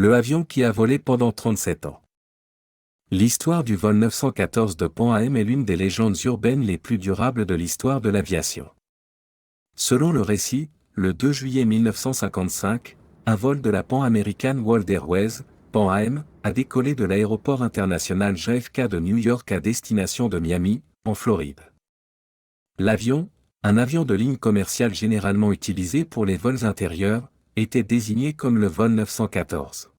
Le avion qui a volé pendant 37 ans. L'histoire du vol 914 de Pan Am est l'une des légendes urbaines les plus durables de l'histoire de l'aviation. Selon le récit, le 2 juillet 1955, un vol de la Pan American World Airways, Pan Am, a décollé de l'aéroport international JFK de New York à destination de Miami, en Floride. L'avion, un avion de ligne commerciale généralement utilisé pour les vols intérieurs, était désigné comme le vol 914.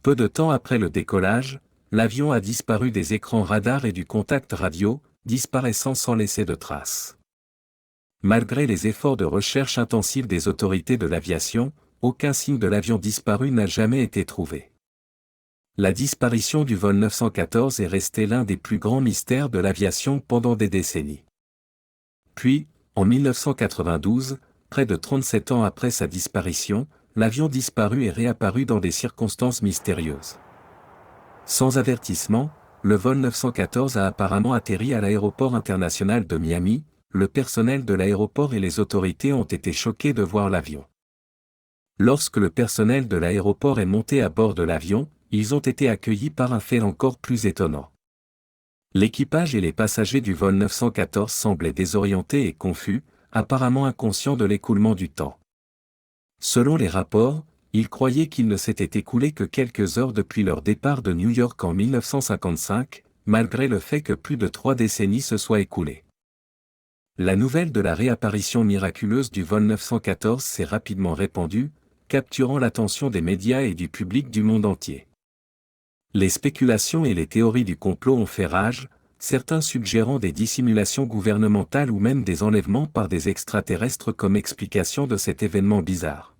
Peu de temps après le décollage, l'avion a disparu des écrans radars et du contact radio, disparaissant sans laisser de traces. Malgré les efforts de recherche intensifs des autorités de l'aviation, aucun signe de l'avion disparu n'a jamais été trouvé. La disparition du vol 914 est restée l'un des plus grands mystères de l'aviation pendant des décennies. Puis, en 1992, près de 37 ans après sa disparition, l'avion disparu est réapparu dans des circonstances mystérieuses. Sans avertissement, le vol 914 a apparemment atterri à l'aéroport international de Miami. Le personnel de l'aéroport et les autorités ont été choqués de voir l'avion. Lorsque le personnel de l'aéroport est monté à bord de l'avion, ils ont été accueillis par un fait encore plus étonnant. L'équipage et les passagers du vol 914 semblaient désorientés et confus, apparemment inconscients de l'écoulement du temps. Selon les rapports, ils croyaient qu'il ne s'était écoulé que quelques heures depuis leur départ de New York en 1955, malgré le fait que plus de 3 décennies se soient écoulées. La nouvelle de la réapparition miraculeuse du vol 914 s'est rapidement répandue, capturant l'attention des médias et du public du monde entier. Les spéculations et les théories du complot ont fait rage, certains suggérant des dissimulations gouvernementales ou même des enlèvements par des extraterrestres comme explication de cet événement bizarre.